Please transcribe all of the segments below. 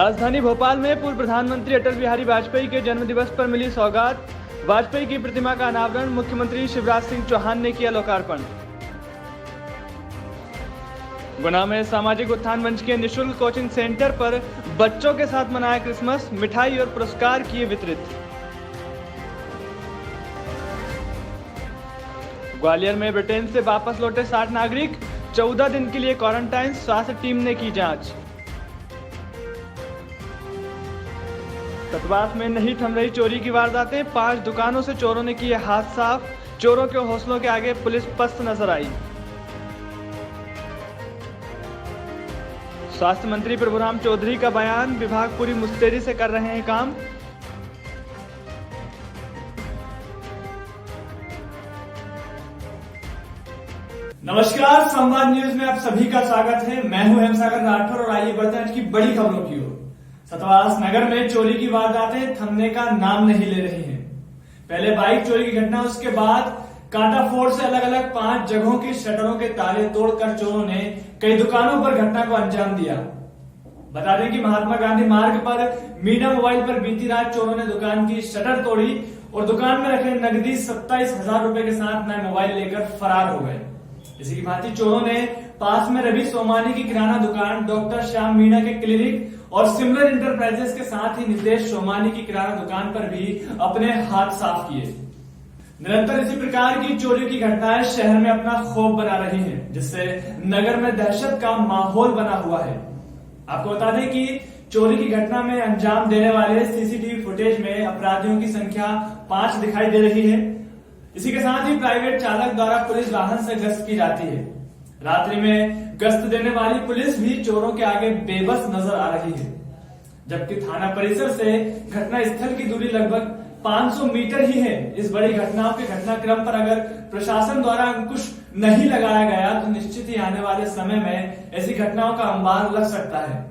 राजधानी भोपाल में पूर्व प्रधानमंत्री अटल बिहारी वाजपेयी के जन्मदिवस पर मिली सौगात। वाजपेयी की प्रतिमा का अनावरण मुख्यमंत्री शिवराज सिंह चौहान ने किया लोकार्पण। गुना में सामाजिक उत्थान मंच के निःशुल्क कोचिंग सेंटर पर बच्चों के साथ मनाया क्रिसमस, मिठाई और पुरस्कार किए वितरित। ग्वालियर में ब्रिटेन से वापस लौटे 60 नागरिक, 14 दिन के लिए क्वारंटाइन, स्वास्थ्य टीम ने की जांच। कटवास में नहीं थम रही चोरी की वारदातें, 5 दुकानों से चोरों ने किए हाथ साफ, चोरों के हौसलों के आगे पुलिस पस्त नजर आई। स्वास्थ्य मंत्री प्रभुराम चौधरी का बयान, विभाग पूरी मुस्तैदी से कर रहे हैं काम। नमस्कार, संवाद न्यूज में आप सभी का स्वागत है। मैं हूं हेमसागर राठौर और आइए बढ़ते हैं आज की बड़ी खबरों की ओर। सतवास नगर में चोरी की वारदातें थमने का नाम नहीं ले रही हैं। पहले बाइक चोरी की घटना, उसके बाद कांटा फोड़ से अलग अलग 5 जगहों की शटरों के ताले तोड़कर चोरों ने कई दुकानों पर घटना को अंजाम दिया। बता दें कि महात्मा गांधी मार्ग पर मीना मोबाइल पर बीती रात चोरों ने दुकान की शटर तोड़ी और दुकान में रखे नकदी 27,000 रुपए के साथ नए मोबाइल लेकर फरार हो गए। इसी की भांति चोरों ने पास में रवि सोमानी की किराना दुकान, डॉक्टर श्याम मीणा के क्लिनिक और सिमरन इंटरप्राइजेस के साथ ही नितेश सोमानी की किराना दुकान पर भी अपने हाथ साफ किए। निरंतर इसी प्रकार की चोरी की घटनाएं शहर में अपना खौफ बना रही हैं, जिससे नगर में दहशत का माहौल बना हुआ है। आपको बता दें कि चोरी की घटना में अंजाम देने वाले सीसीटीवी फुटेज में अपराधियों की संख्या 5 दिखाई दे रही है। इसी के साथ ही प्राइवेट चालक द्वारा पुलिस वाहन से गश्त की जाती है। रात्रि में गश्त देने वाली पुलिस भी चोरों के आगे बेबस नजर आ रही है, जबकि थाना परिसर से घटना स्थल की दूरी लगभग 500 मीटर ही है। इस बड़ी घटनाओं के घटनाक्रम पर अगर प्रशासन द्वारा अंकुश नहीं लगाया गया तो निश्चित ही आने वाले समय में ऐसी घटनाओं का अंबार लग सकता है।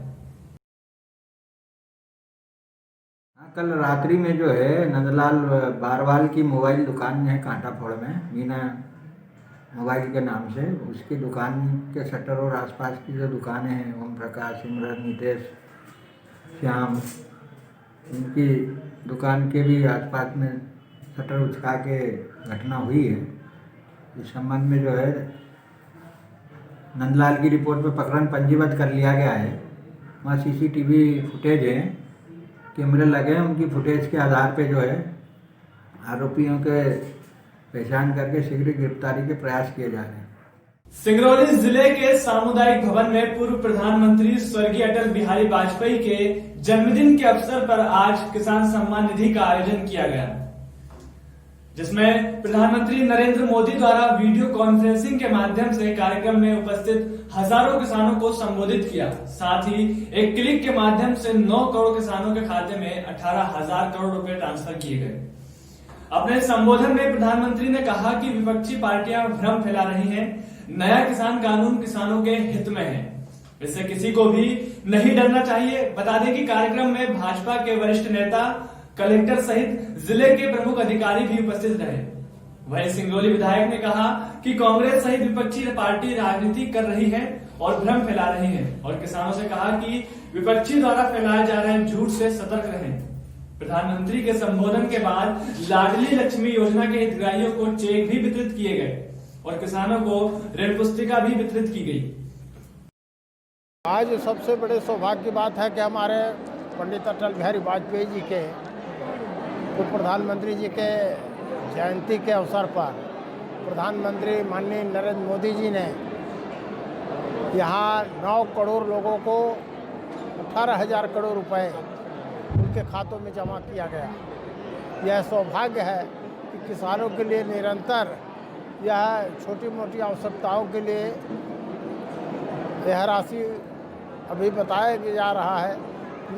कल रात्रि में जो है नंदलाल बारवाल की मोबाइल दुकान है कांटा फोड़ में, मीना मोबाइल के नाम से, उसकी दुकान के शटर और आसपास की जो दुकानें हैं, ओम प्रकाश, सिमरन, नितेश, श्याम, इनकी दुकान के भी आसपास में शटर उचका के घटना हुई है। इस संबंध में जो है नंदलाल की रिपोर्ट में प्रकरण पंजीबद्ध कर लिया गया है। वहाँ सीसीटीवी फुटेज है, कैमरे लगे हैं, उनकी फुटेज के आधार पे जो है आरोपियों के पहचान करके शीघ्र गिरफ्तारी के प्रयास किए जा रहे हैं। सिंगरौली जिले के सामुदायिक भवन में पूर्व प्रधानमंत्री स्वर्गीय अटल बिहारी वाजपेयी के जन्मदिन के अवसर पर आज किसान सम्मान निधि का आयोजन किया गया, जिसमें प्रधानमंत्री नरेंद्र मोदी द्वारा वीडियो कॉन्फ्रेंसिंग के माध्यम से कार्यक्रम में उपस्थित हजारों किसानों को संबोधित किया। साथ ही एक क्लिक के माध्यम से 9 करोड़ किसानों के खाते में 18,000 करोड़ रुपए ट्रांसफर किए गए। अपने संबोधन में प्रधानमंत्री ने कहा कि विपक्षी पार्टियां भ्रम फैला रही हैं। नया किसान कानून किसानों के हित में है, इससे किसी को भी नहीं डरना चाहिए। बता दें कि कार्यक्रम में भाजपा के वरिष्ठ नेता, कलेक्टर सहित जिले के प्रमुख अधिकारी भी उपस्थित रहे। वहीं सिंगरौली विधायक ने कहा कि कांग्रेस सहित विपक्षी पार्टी राजनीति कर रही है और भ्रम फैला रही है, और किसानों से कहा कि विपक्षी द्वारा फैलाए जा रहे झूठ से सतर्क रहें। प्रधानमंत्री के संबोधन के बाद लाडली लक्ष्मी योजना के हितग्राहियों को चेक भी वितरित किए गए और किसानों को ऋण पुस्तिका भी वितरित की गई। आज सबसे बड़े सौभाग्य की बात है कि हमारे पंडित अटल बिहारी वाजपेयी जी के पूर्व प्रधानमंत्री जी के जयंती के अवसर पर प्रधानमंत्री माननीय नरेंद्र मोदी जी ने यहाँ 9 करोड़ लोगों को 18,000 करोड़ रुपए उनके खातों में जमा किया गया। यह सौभाग्य है कि किसानों के लिए निरंतर यह छोटी मोटी आवश्यकताओं के लिए यह राशि अभी बताया जा रहा है।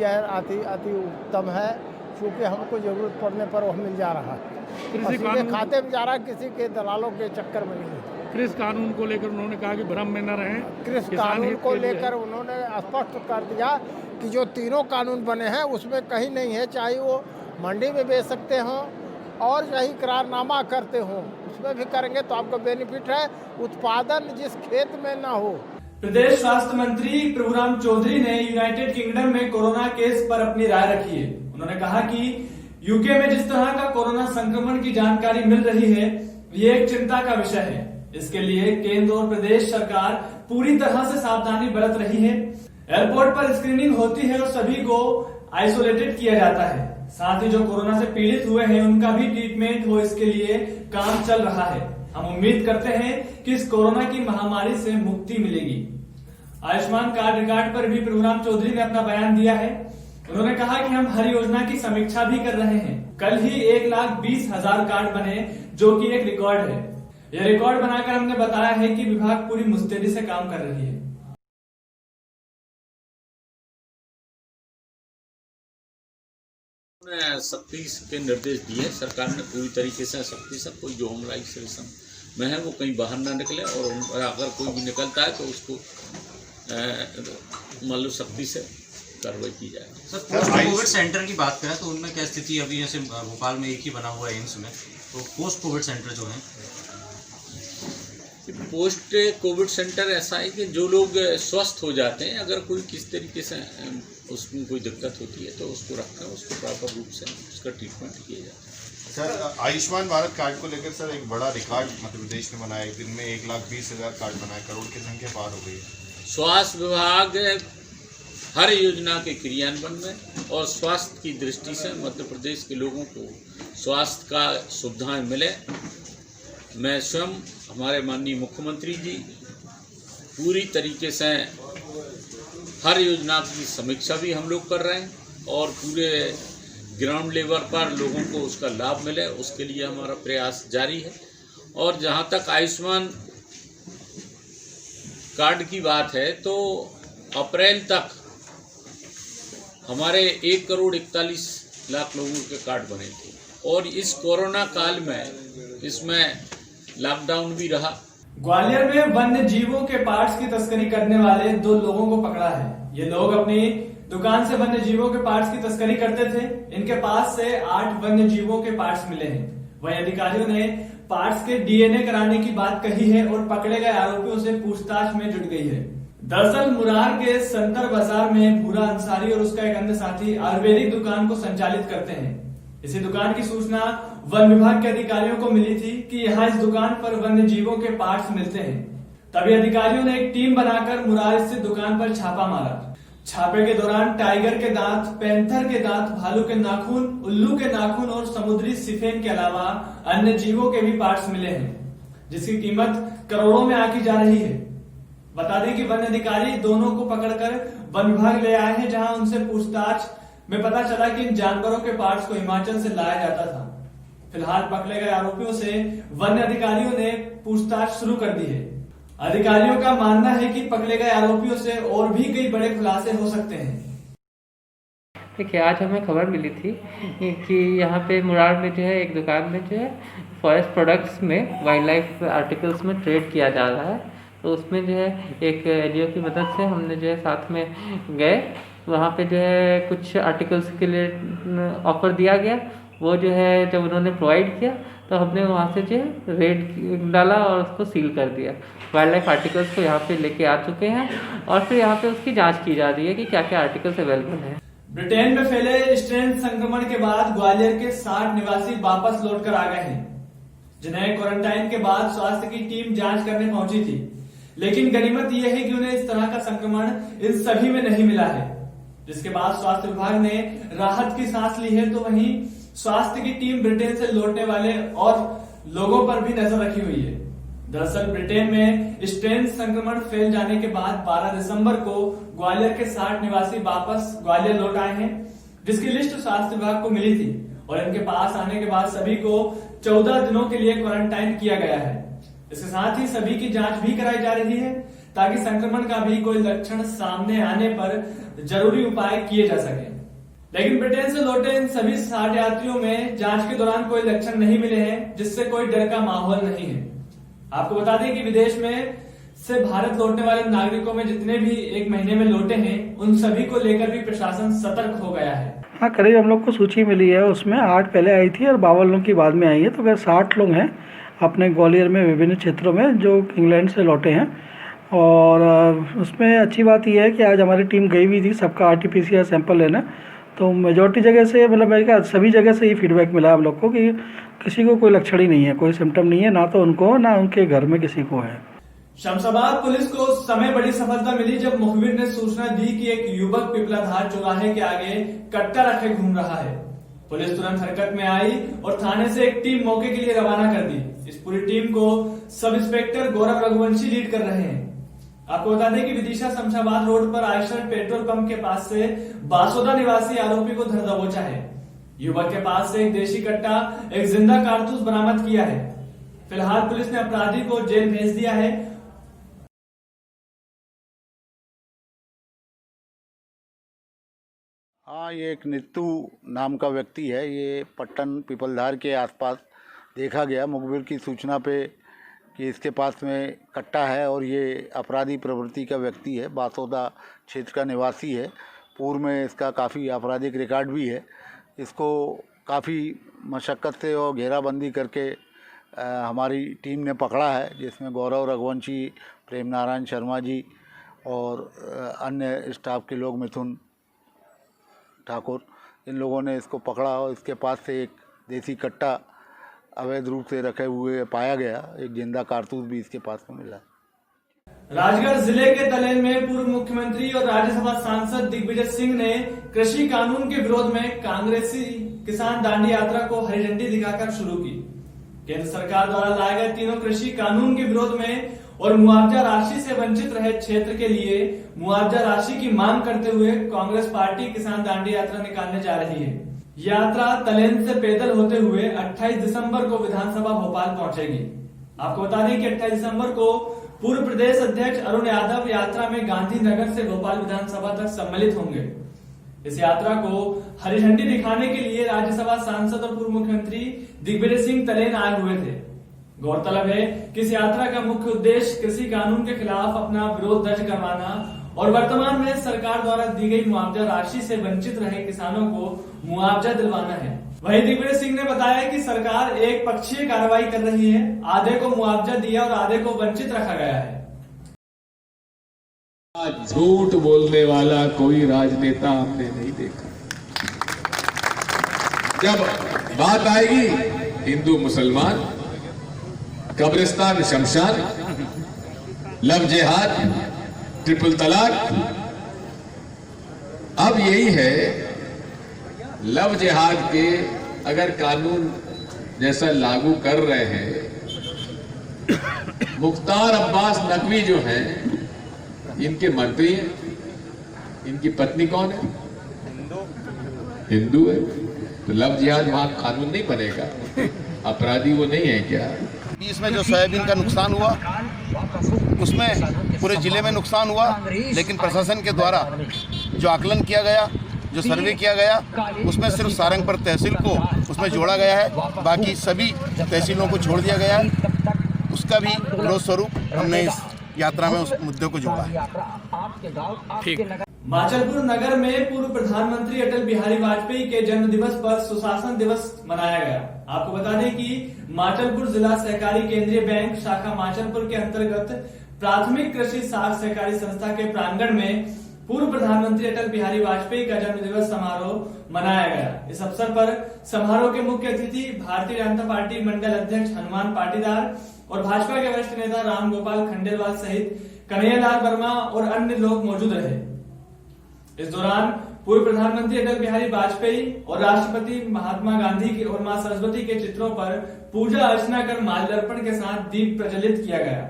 यह अति उत्तम है, क्योंकि हमको जरूरत पड़ने पर वह मिल जा रहा है, किसी के खाते में जा रहा है, किसी के दलालों के चक्कर में नहीं। कृषि कानून को लेकर उन्होंने कहा कि भ्रम में न रहें। कृषि कानून को लेकर उन्होंने स्पष्ट कर दिया कि जो तीनों कानून बने हैं उसमें कहीं नहीं है, चाहे वो मंडी में बेच सकते हों और चाहे करारनामा करते हों, उसमें भी करेंगे तो आपको बेनिफिट है। उत्पादन जिस खेत में ना हो। प्रदेश स्वास्थ्य मंत्री प्रभुराम चौधरी ने यूनाइटेड किंगडम में कोरोना केस पर अपनी राय रखी है। उन्होंने कहा कि यूके में जिस तरह का कोरोना संक्रमण की जानकारी मिल रही है, ये एक चिंता का विषय है। इसके लिए केंद्र और प्रदेश सरकार पूरी तरह से सावधानी बरत रही है। एयरपोर्ट पर स्क्रीनिंग होती है और सभी को आइसोलेटेड किया जाता है। साथ ही जो कोरोना से पीड़ित हुए हैं उनका भी ट्रीटमेंट हो, इसके लिए काम चल रहा है। हम उम्मीद करते हैं कि इस कोरोना की महामारी से मुक्ति मिलेगी। आयुष्मान कार्ड रिकॉर्ड पर भी प्रभुराम चौधरी ने अपना बयान दिया है। उन्होंने कहा कि हम हर योजना की समीक्षा भी कर रहे हैं। कल ही 1,20,000 कार्ड बने, जो कि एक रिकॉर्ड है। यह रिकॉर्ड बनाकर हमने बताया है कि विभाग पूरी मुस्तैदी से काम कर रही है। सख्ती के निर्देश दिए सरकार ने पूरी तरीके से सख्ती से। कोई जो होम आइसोलेशन में है वो कहीं बाहर ना निकले, और अगर कोई भी निकलता है तो उसको मान लो सख्ती से कार्रवाई की जाए। सर, पोस्ट कोविड सेंटर की बात करें तो उनमें क्या स्थिति अभी, जैसे भोपाल में एक ही बना हुआ है एम्स में, तो पोस्ट कोविड सेंटर जो है, पोस्ट कोविड सेंटर ऐसा है कि जो लोग स्वस्थ हो जाते हैं, अगर कोई किस तरीके से उसमें कोई दिक्कत होती है तो उसको रखकर उसको प्रॉपर रूप से उसका ट्रीटमेंट किया जाता है। सर, आयुष्मान भारत कार्ड को लेकर सर एक बड़ा रिकॉर्ड मध्य प्रदेश ने बनाया। एक दिन में 1,20,000 कार्ड बनाए, करोड़ की संख्या पार हो गई है। स्वास्थ्य विभाग हर योजना के क्रियान्वयन में और स्वास्थ्य की दृष्टि से मध्य प्रदेश के लोगों को स्वास्थ्य का सुविधाएं मिले, मैं स्वयं, हमारे माननीय मुख्यमंत्री जी पूरी तरीके से हर योजना की समीक्षा भी हम लोग कर रहे हैं, और पूरे ग्राउंड लेवल पर लोगों को उसका लाभ मिले, उसके लिए हमारा प्रयास जारी है। और जहां तक आयुष्मान कार्ड की बात है तो अप्रैल तक हमारे 1,41,00,000 लोगों के कार्ड बने थे, और इस कोरोना काल में इसमें लॉकडाउन भी रहा। ग्वालियर में वन्य जीवों के पार्ट्स की तस्करी करने वाले 2 लोगों को पकड़ा है। ये लोग अपनी दुकान से वन्य जीवों के पार्ट्स की तस्करी करते थे। इनके पास से 8 वन्य जीवों के पार्ट्स मिले हैं। वहीं अधिकारियों ने पार्ट्स के डीएनए कराने की बात कही है और पकड़े गए आरोपियों से पूछताछ में जुट गई है। दरअसल मुरार के संतर बाजार में भूरा अंसारी और उसका एक अन्य साथी आयुर्वेदिक दुकान को संचालित करते हैं। इसी दुकान की सूचना वन विभाग के अधिकारियों को मिली थी कि यहाँ इस दुकान पर वन्य जीवों के पार्ट्स मिलते हैं। तभी अधिकारियों ने एक टीम बनाकर मुरार स्थित दुकान पर छापा मारा। छापे के दौरान टाइगर के दांत, पैंथर के दांत, भालू के नाखून, उल्लू के नाखून और समुद्री सिफेन के अलावा अन्य जीवों के भी पार्ट्स मिले हैं, जिसकी कीमत करोड़ों में आकी जा रही है। बता दें कि वन अधिकारी दोनों को पकड़कर वन विभाग ले आए हैं, जहां उनसे पूछताछ में पता चला कि इन जानवरों के पार्ट्स को हिमाचल से लाया जाता था। फिलहाल पकड़े गए आरोपियों से वन अधिकारियों ने पूछताछ शुरू कर दी है। अधिकारियों का मानना है कि पकड़े गए आरोपियों से और भी कई बड़े खुलासे हो सकते हैं। देखिए, आज हमें खबर मिली थी कि यहाँ पे मुरार में जो है एक दुकान में जो है फॉरेस्ट प्रोडक्ट्स में वाइल्ड लाइफ आर्टिकल्स में ट्रेड किया जा रहा है। तो उसमें जो है एक एनजीओ की मदद से हमने जो है साथ में गए, वहाँ पे जो है कुछ आर्टिकल्स के लिए ऑफर दिया गया। वो जो है जब उन्होंने प्रोवाइड किया तो हमने वहाँ से जो है रेड डाला और उसको सील कर दिया। वाइल्ड लाइफ आर्टिकल्स को यहाँ पे लेके आ चुके हैं और फिर यहाँ पे उसकी जांच की जा रही है कि क्या क्या आर्टिकल्स अवेलेबल हैं। ब्रिटेन में फैले स्ट्रेन संक्रमण के बाद ग्वालियर के 60 निवासी वापस लौटकर आ गए हैं, जिन्हें क्वारंटाइन के बाद स्वास्थ्य की टीम जांच करने पहुंची थी। लेकिन गनीमत यह है कि उन्हें इस तरह का संक्रमण इन सभी में नहीं मिला है, जिसके बाद स्वास्थ्य विभाग ने राहत की सांस ली है। तो वहीं स्वास्थ्य की टीम ब्रिटेन से लौटने वाले और लोगों पर भी नजर रखी हुई है। दरअसल ब्रिटेन में स्ट्रेन संक्रमण फैल जाने के बाद 12 दिसंबर को ग्वालियर के 60 निवासी वापस ग्वालियर लौट आए हैं, जिसकी लिस्ट स्वास्थ्य विभाग को मिली थी और इनके पास आने के बाद सभी को 14 दिनों के लिए क्वारंटाइन किया गया है। इसके साथ ही सभी की जांच भी कराई जा रही है ताकि संक्रमण का भी कोई लक्षण सामने आने पर जरूरी उपाय किए जा सके। लेकिन ब्रिटेन से लौटे इन सभी 60 यात्रियों में जांच के दौरान कोई लक्षण नहीं मिले हैं, जिससे कोई डर का माहौल नहीं है। आपको बता दें कि विदेश में से भारत लौटने वाले नागरिकों में जितने भी 1 महीने में लौटे हैं, उन सभी को लेकर भी प्रशासन सतर्क हो गया है। हाँ, करीब हम लोग को सूची मिली है, उसमें 8 पहले आई थी और 52 लोग की बाद में आई है। तो अगर 60 लोग हैं अपने ग्वालियर में विभिन्न क्षेत्रों में जो इंग्लैंड से लौटे हैं, और उसमें अच्छी बात यह है कि आज हमारी टीम गई हुई थी, सबका RT-PCR सैंपल लेना। तो मेजॉरिटी जगह से मतलब मेरे ख्याल सभी जगह से ये फीडबैक मिला हम लोग को कि किसी को कोई लक्षण ही नहीं है, कोई सिम्टम नहीं है, ना तो उनको ना उनके घर में किसी को है। शमशाबाद पुलिस को उस समय बड़ी सफलता मिली जब मुखबिर ने सूचना दी कि एक युवक पिपलाधार चौराहे के आगे कट्टा रखे घूम रहा है। पुलिस तुरंत हरकत में आई और थाने से एक टीम मौके के लिए रवाना कर दी। इस पूरी टीम को सब इंस्पेक्टर गौरव रघुवंशी लीड कर रहे हैं। आपको बता दें कि विदिशा शमशाबाद रोड पर आयशर पेट्रोल पंप के पास से बासोदा निवासी आरोपी को धर दबोचा है। युवक के पास से एक देशी कट्टा, एक जिंदा कारतूस बरामद किया है। फिलहाल पुलिस ने अपराधी को जेल भेज दिया है। हाँ, ये एक नीतू नाम का व्यक्ति है। ये पट्टन पीपलधार के आसपास देखा गया मुखबिर की सूचना पे कि इसके पास में कट्टा है और ये अपराधी प्रवृत्ति का व्यक्ति है, बासोदा क्षेत्र का निवासी है। पूर्व में इसका काफ़ी आपराधिक रिकॉर्ड भी है। इसको काफ़ी मशक्क़त से और घेराबंदी करके हमारी टीम ने पकड़ा है, जिसमें गौरव रघुवंशी, प्रेम नारायण शर्मा जी और अन्य स्टाफ के लोग, मिथुन ठाकुर, इन लोगों ने इसको पकड़ा और इसके पास से एक देसी कट्टा अवैध रूप से रखे हुए पाया गया। एक जिंदा कारतूस भी इसके पास में मिला। राजगढ़ जिले के तलेन में पूर्व मुख्यमंत्री और राज्यसभा सांसद दिग्विजय सिंह ने कृषि कानून के विरोध में कांग्रेसी किसान दांडी यात्रा को हरी झंडी दिखाकर शुरू की। केंद्र सरकार द्वारा लाए गए तीनों कृषि कानून के विरोध में और मुआवजा राशि से वंचित रहे क्षेत्र के लिए मुआवजा राशि की मांग करते हुए कांग्रेस पार्टी किसान दांडी यात्रा निकालने जा रही है। यात्रा तलेन से पैदल होते हुए 28 दिसंबर को विधानसभा भोपाल पहुंचेगी। आपको बता दें कि 28 दिसंबर को पूर्व प्रदेश अध्यक्ष अरुण यादव यात्रा में गांधीनगर से भोपाल विधानसभा तक सम्मिलित होंगे। इस यात्रा को हरी झंडी दिखाने के लिए राज्यसभा सांसद और पूर्व मुख्यमंत्री दिग्विजय सिंह तलेन आए हुए थे। गौरतलब है कि इस यात्रा का मुख्य उद्देश्य कृषि कानून के खिलाफ अपना विरोध दर्ज करवाना और वर्तमान में सरकार द्वारा दी गई मुआवजा राशि से वंचित रहे किसानों को मुआवजा दिलवाना है। वहीं दिग्विजय सिंह ने बताया कि सरकार एक पक्षीय कार्रवाई कर रही है, आधे को मुआवजा दिया और आधे को वंचित रखा गया है। झूठ बोलने वाला कोई राजनेता हमने नहीं देखा। जब बात आएगी हिंदू मुसलमान, कब्रिस्तान शमशान, लव जिहाद, ट्रिपल तलाक, अब यही है लव जिहाद के अगर कानून जैसा लागू कर रहे हैं, मुख्तार अब्बास नकवी जो हैं इनके मंत्री हैं, इनकी पत्नी कौन है? हिंदू है। तो लव जिहाद वहां कानून नहीं बनेगा, अपराधी वो नहीं है क्या? इसमें जो सोयाबीन का नुकसान हुआ उसमें पूरे जिले में नुकसान हुआ, लेकिन प्रशासन के द्वारा जो आकलन किया गया, जो सर्वे किया गया, उसमें सिर्फ सारंगपुर तहसील को उसमें जोड़ा गया है, बाकी सभी तहसीलों को छोड़ दिया गया है। उसका भी विरोध स्वरूप हमने इस यात्रा में उस मुद्दे को जोड़ा है। ठीक। माचलपुर नगर में पूर्व प्रधानमंत्री अटल बिहारी वाजपेयी के जन्म दिवस पर सुशासन दिवस मनाया गया। आपको बता दें कि माचलपुर जिला सहकारी केंद्रीय बैंक शाखा माचलपुर के अंतर्गत प्राथमिक कृषि साख सहकारी संस्था के प्रांगण में पूर्व प्रधानमंत्री अटल बिहारी वाजपेयी का जन्म दिवस समारोह मनाया गया। इस अवसर पर समारोह के मुख्य अतिथि भारतीय जनता पार्टी मंडल अध्यक्ष हनुमान पाटीदार और भाजपा के वरिष्ठ नेता राम गोपाल खंडेलवाल सहित कन्हैयालाल वर्मा और अन्य लोग मौजूद रहे। इस दौरान पूर्व प्रधानमंत्री अटल बिहारी वाजपेयी और राष्ट्रपति महात्मा गांधी के और मां सरस्वती के चित्रों पर पूजा अर्चना कर माल्यार्पण के साथ दीप प्रज्वलित किया गया।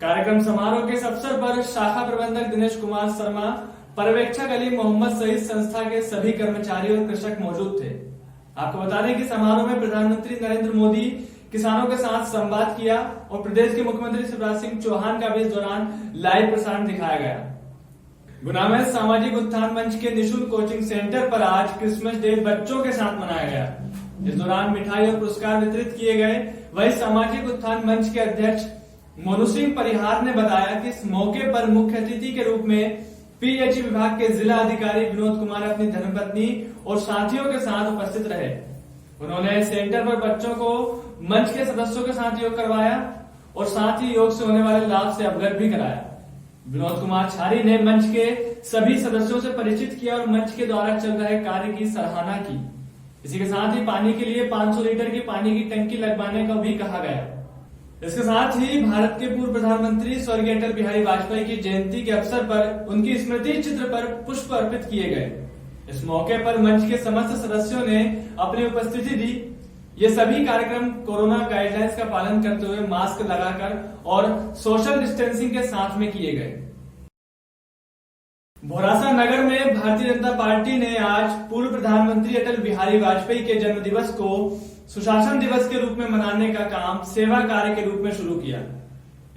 कार्यक्रम समारोह के इस अवसर पर शाखा प्रबंधक दिनेश कुमार शर्मा, पर्यवेक्षक अली मोहम्मद सहित संस्था के सभी कर्मचारी और कृषक मौजूद थे। आपको बता दें कि समारोह में प्रधानमंत्री नरेंद्र मोदी किसानों के साथ संवाद किया और प्रदेश के मुख्यमंत्री शिवराज सिंह चौहान का भी इस दौरान लाइव प्रसारण दिखाया गया। गुना में सामाजिक उत्थान मंच के निःशुल्क कोचिंग सेंटर पर आज क्रिसमस डे बच्चों के साथ मनाया गया। इस दौरान मिठाई और पुरस्कार वितरित किए गए। वहीं सामाजिक उत्थान मंच के अध्यक्ष मोनू सिंह परिहार ने बताया कि इस मौके पर मुख्य अतिथि के रूप में पीएचई विभाग के जिला अधिकारी विनोद कुमार अपनी धर्मपत्नी और साथियों के साथ उपस्थित रहे। उन्होंने सेंटर पर बच्चों को मंच के सदस्यों के साथ योग करवाया और साथ ही योग से होने वाले लाभ से अवगत भी कराया। विनोद कुमार छारी ने मंच के सभी सदस्यों से परिचित किया और मंच के द्वारा चल रहे कार्य की सराहना की। इसी के साथ ही पानी के लिए 500 लीटर की पानी की टंकी लगवाने का भी कहा गया। इसके साथ ही भारत के पूर्व प्रधानमंत्री स्वर्गीय अटल बिहारी वाजपेयी की जयंती के अवसर पर उनकी स्मृति चित्र पर पुष्प अर्पित किए गए। इस मौके पर मंच के समस्त सदस्यों ने अपनी उपस्थिति दी। ये सभी कार्यक्रम कोरोना गाइडलाइंस का पालन करते हुए मास्क लगाकर और सोशल डिस्टेंसिंग के साथ में किए गए। भोरासा नगर में भारतीय जनता पार्टी ने आज पूर्व प्रधानमंत्री अटल बिहारी वाजपेयी के जन्म दिवस को सुशासन दिवस के रूप में मनाने का काम सेवा कार्य के रूप में शुरू किया।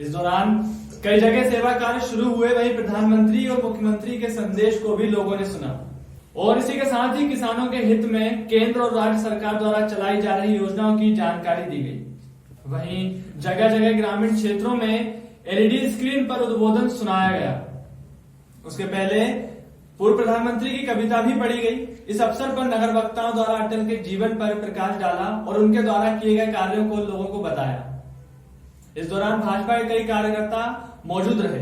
इस दौरान कई जगह सेवा कार्य शुरू हुए, वहीं प्रधानमंत्री और मुख्यमंत्री के संदेश को भी लोगों ने सुना और इसी के साथ ही किसानों के हित में केंद्र और राज्य सरकार द्वारा चलाई जा रही योजनाओं की जानकारी दी गई। वहीं जगह जगह ग्रामीण क्षेत्रों में एलईडी स्क्रीन पर उद्बोधन सुनाया गया। उसके पहले पूर्व प्रधानमंत्री की कविता भी पढ़ी गई। इस अवसर पर नगर वक्ताओं द्वारा अटल के जीवन पर प्रकाश डाला और उनके द्वारा किए गए कार्यों को लोगों को बताया। इस दौरान भाजपा के कई कार्यकर्ता मौजूद रहे।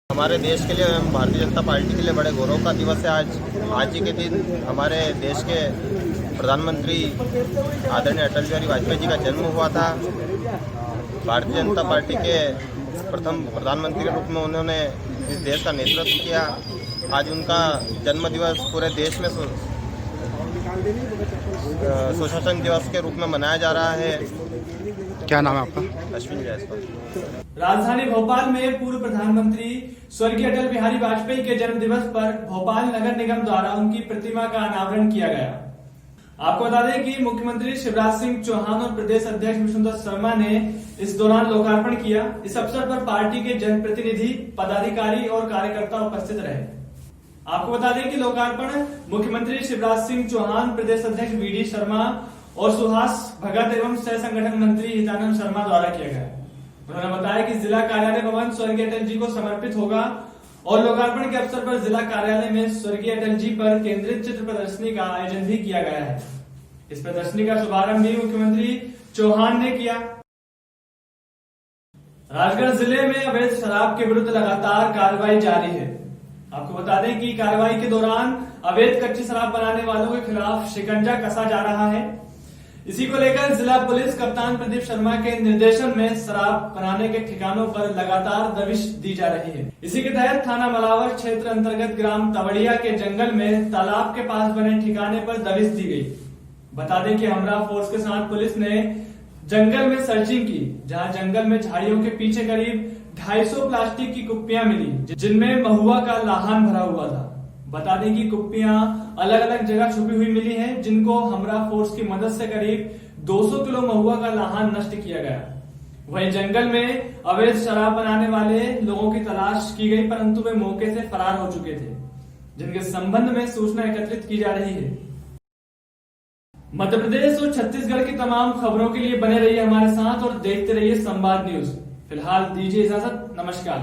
हमारे देश के लिए, भारतीय जनता पार्टी के लिए बड़े गौरव का दिवस है आज ही के दिन हमारे देश के प्रधानमंत्री आदरणीय अटल बिहारी वाजपेयी जी का जन्म हुआ था। भारतीय जनता पार्टी के प्रथम प्रधानमंत्री के रूप में उन्होंने इस देश का नेतृत्व किया। आज उनका जन्म दिवस पूरे देश में सुशासन दिवस के रूप में मनाया जा रहा है। क्या नाम है आपका? अश्विन जायसवाल। राजधानी भोपाल में पूर्व प्रधानमंत्री स्वर्गीय अटल बिहारी वाजपेयी के जन्म दिवस पर भोपाल नगर निगम द्वारा उनकी प्रतिमा का अनावरण किया गया। आपको बता दें कि मुख्यमंत्री शिवराज सिंह चौहान और प्रदेश अध्यक्ष विष्णुदत्त शर्मा ने इस दौरान लोकार्पण किया। इस अवसर पर पार्टी के जनप्रतिनिधि, पदाधिकारी और कार्यकर्ता उपस्थित रहे। आपको बता दें कि लोकार्पण मुख्यमंत्री शिवराज सिंह चौहान, प्रदेश अध्यक्ष वीडी शर्मा और सुहास भगत एवं सह संगठन मंत्री हितानंद शर्मा द्वारा किया गया। उन्होंने बताया कि जिला कार्यालय भवन स्वर्गीय अटल जी को समर्पित होगा और लोकार्पण के अवसर पर जिला कार्यालय में स्वर्गीय अटल जी पर केंद्रित चित्र प्रदर्शनी का आयोजन भी किया गया है। इस प्रदर्शनी का शुभारंभ भी मुख्यमंत्री चौहान ने किया। राजगढ़ जिले में अवैध शराब के विरुद्ध लगातार कार्रवाई जारी है। आपको बता दें कि कार्रवाई के दौरान अवैध कच्ची शराब बनाने वालों के खिलाफ शिकंजा कसा जा रहा है। इसी को लेकर जिला पुलिस कप्तान प्रदीप शर्मा के निर्देशन में शराब बनाने के ठिकानों पर लगातार दबिश दी जा रही है। इसी के तहत थाना मलावर क्षेत्र अंतर्गत ग्राम तवड़िया के जंगल में तालाब के पास बने ठिकाने पर दबिश दी गई। बता दें कि हमरा फोर्स के साथ पुलिस ने जंगल में सर्चिंग की, जहां जंगल में झाड़ियों के पीछे करीब 250 प्लास्टिक की कुप्पियां मिली, जिनमें महुआ का लाहन भरा हुआ था। बता दें कि कुप्पियां अलग अलग जगह छुपी हुई मिली हैं, जिनको हमरा फोर्स की मदद से करीब 200 किलो महुआ का लाहन नष्ट किया गया। वहीं जंगल में अवैध शराब बनाने वाले लोगों की तलाश की गई, परंतु वे मौके से फरार हो चुके थे, जिनके संबंध में सूचना एकत्रित की जा रही है। मध्य प्रदेश और छत्तीसगढ़ की तमाम खबरों के लिए बने रहिए हमारे साथ और देखते रहिए संवाद न्यूज। फिलहाल दीजिए इजाजत, नमस्कार।